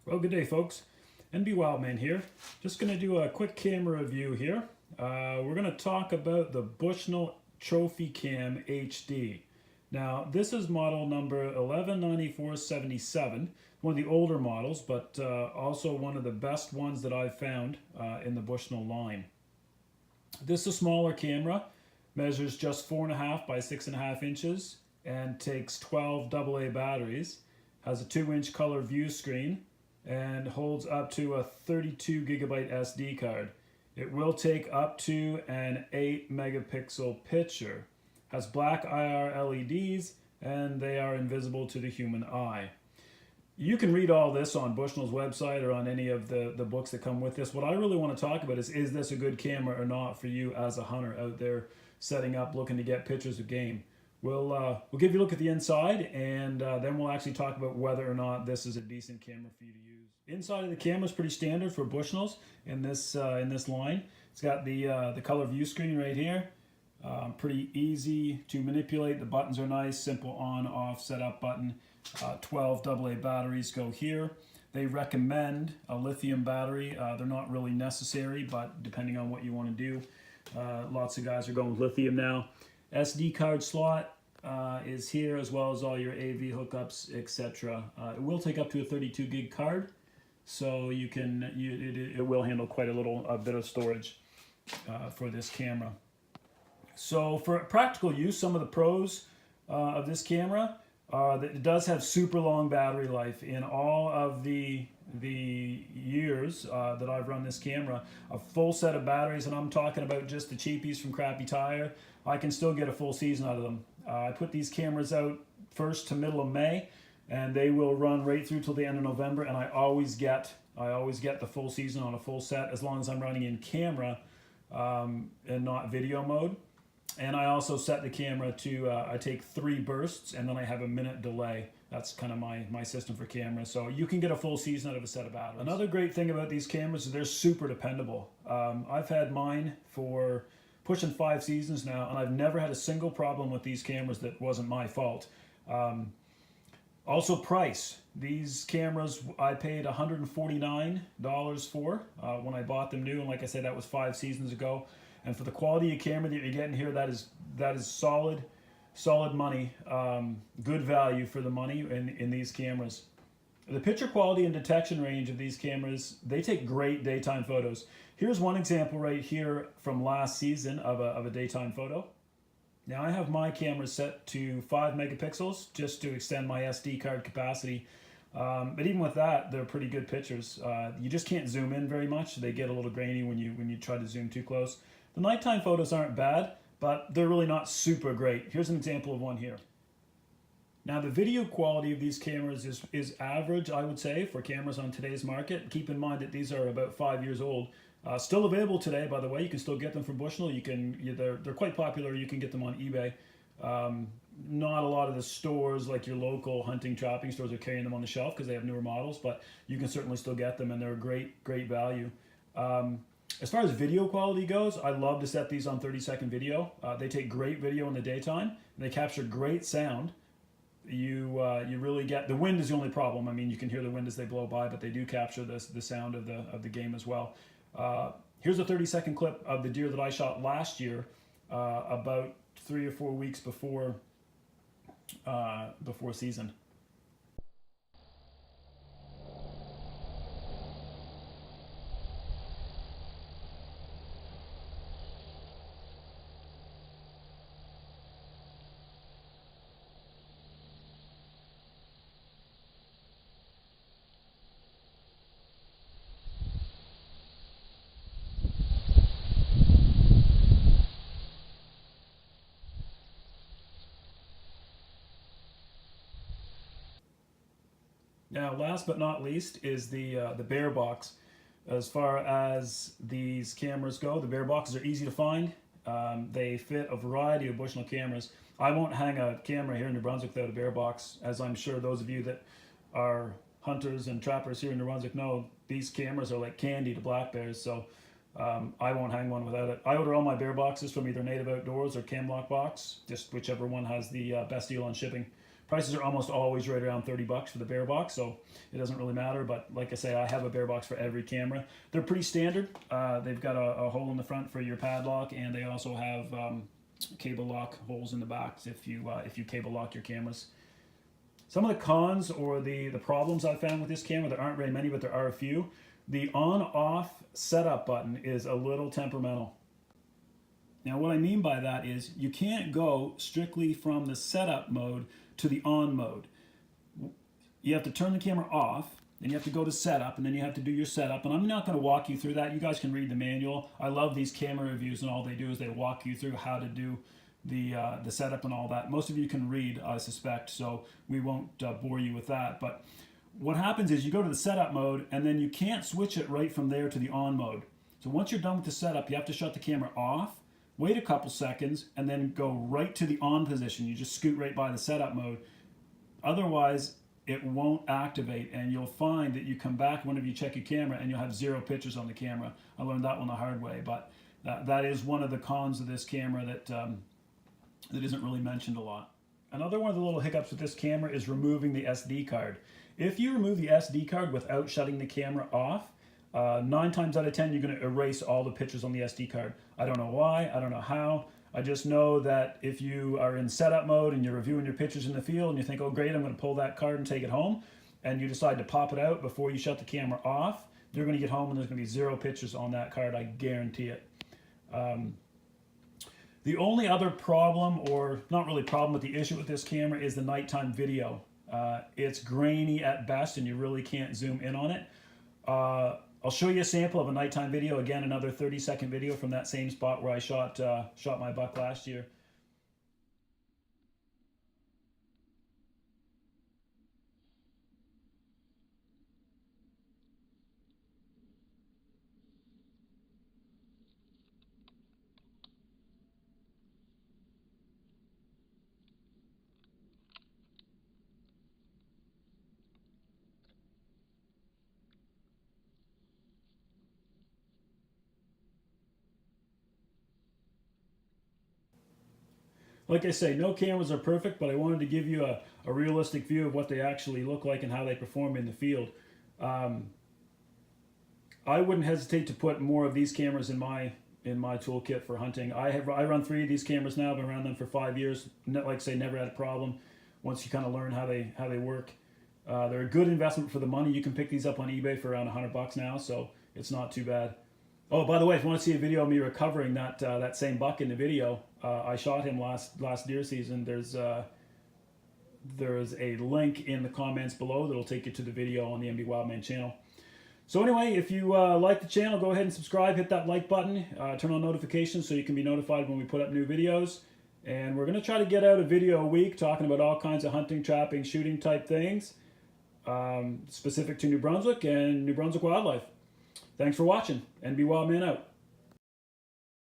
Well, good day, folks. NBWildman here. Just going to do a quick camera review here. We're going to talk about the Bushnell Trophy Cam HD. Now, this is model number 119477, one of the older models, but also one of the best ones that I've found in the Bushnell line. This is a smaller camera, measures just 4.5 by 6.5 inches, and takes 12 AA batteries, has a 2-inch color view screen, and holds up to a 32 gigabyte SD card. It will take up to an 8 megapixel picture. Has black IR LEDs and they are invisible to the human eye. You can read all this on Bushnell's website or on any of the books that come with this. What I really want to talk about is this a good camera or not for you as a hunter out there setting up looking to get pictures of game. We'll give you a look at the inside, and then we'll actually talk about whether or not this is a decent camera for you to use. Inside of the camera is pretty standard for Bushnells in this line. It's got the color view screen right here. Pretty easy to manipulate. The buttons are nice, simple on, off, setup button. 12 AA batteries go here. They recommend a lithium battery. They're not really necessary, but depending on what you want to do, lots of guys are going with lithium now. SD card slot is here, as well as all your AV hookups, etc. It will take up to a 32 gig card, so it will handle quite a bit of storage for this camera. So for practical use, some of the pros of this camera are that it does have super long battery life. In all of the years that I've run this camera, a full set of batteries, and I'm talking about just the cheapies from Crappy Tire, I can still get a full season out of them. I put these cameras out first to middle of May, and they will run right through till the end of November, and I always get the full season on a full set as long as I'm running in camera and not video mode. And I also set the camera to, I take 3 bursts and then I have a minute delay. That's kind of my system for cameras. So you can get a full season out of a set of batteries. Another great thing about these cameras is they're super dependable. I've had mine for pushing 5 seasons now, and I've never had a single problem with these cameras that wasn't my fault. Also price. These cameras I paid $149 for when I bought them new, and like I said, that was 5 seasons ago. And for the quality of camera that you're getting here, that is solid money, good value for the money in these cameras. The picture quality and detection range of these cameras, they take great daytime photos. Here's one example right here from last season of a daytime photo. Now I have my camera set to 5 megapixels just to extend my SD card capacity. But even with that, they're pretty good pictures. You just can't zoom in very much. They get a little grainy when you try to zoom too close. The nighttime photos aren't bad, but they're really not super great. Here's an example of one here. Now the video quality of these cameras is average, I would say, for cameras on today's market. Keep in mind that these are about 5 years old. Still available today, by the way. You can still get them from Bushnell. They're quite popular. You can get them on eBay. Not a lot of the stores, like your local hunting trapping stores, are carrying them on the shelf because they have newer models, but you can certainly still get them, and they're a great value. As far as video quality goes, I love to set these on 30-second video. They take great video in the daytime, and they capture great sound. You really get, the wind is the only problem. I mean, you can hear the wind as they blow by, but they do capture the sound of the game as well. Here's a 30-second clip of the deer that I shot last year, about 3 or 4 weeks before season. Now, last but not least is the bear box. As far as these cameras go, the bear boxes are easy to find. They fit a variety of Bushnell cameras. I won't hang a camera here in New Brunswick without a bear box, as I'm sure those of you that are hunters and trappers here in New Brunswick know. These cameras are like candy to black bears, so I won't hang one without it. I order all my bear boxes from either Native Outdoors or Camlock Box, just whichever one has the best deal on shipping. Prices are almost always right around 30 bucks for the bear box, so it doesn't really matter. But like I say, I have a bear box for every camera. They're pretty standard. They've got a hole in the front for your padlock, and they also have cable lock holes in the back if you cable lock your cameras. Some of the cons or the problems I found with this camera, there aren't very many, but there are a few. The on-off setup button is a little temperamental. Now what I mean by that is you can't go strictly from the setup mode to the on mode. You have to turn the camera off, then you have to go to setup, and then you have to do your setup. And I'm not going to walk you through that. You guys can read the manual. I love these camera reviews, and all they do is they walk you through how to do the setup and all that. Most of you can read, I suspect, so we won't bore you with that. But what happens is you go to the setup mode, and then you can't switch it right from there to the on mode. So once you're done with the setup, you have to shut the camera off, wait a couple seconds, and then go right to the on position. You just scoot right by the setup mode. Otherwise, it won't activate, and you'll find that you come back whenever you check your camera and you'll have 0 pictures on the camera. I learned that one the hard way, but that is one of the cons of this camera that isn't really mentioned a lot. Another one of the little hiccups with this camera is removing the SD card. If you remove the SD card without shutting the camera off, 9 times out of 10 you're going to erase all the pictures on the SD card. I don't know why, I don't know how. I just know that if you are in setup mode and you're reviewing your pictures in the field and you think, oh great, I'm going to pull that card and take it home, and you decide to pop it out before you shut the camera off, you're going to get home and there's going to be 0 pictures on that card, I guarantee it. The only other problem, or not really problem, but the issue with this camera is the nighttime video. It's grainy at best and you really can't zoom in on it. I'll show you a sample of a nighttime video. Again, another 30-second video from that same spot where I shot my buck last year. Like I say, no cameras are perfect, but I wanted to give you a realistic view of what they actually look like and how they perform in the field. I wouldn't hesitate to put more of these cameras in my toolkit for hunting. I run 3 of these cameras now. I've been around them for 5 years. Like I say, never had a problem. Once you kind of learn how they work, they're a good investment for the money. You can pick these up on eBay for around $100 now, so it's not too bad. Oh, by the way, if you want to see a video of me recovering that same buck in the video, I shot him last deer season. There's a link in the comments below that'll take you to the video on the NBWildman channel. So anyway, if you like the channel, go ahead and subscribe, hit that like button, turn on notifications so you can be notified when we put up new videos. And we're going to try to get out a video a week talking about all kinds of hunting, trapping, shooting type things, specific to New Brunswick and New Brunswick wildlife. Thanks for watching. NBWildman out.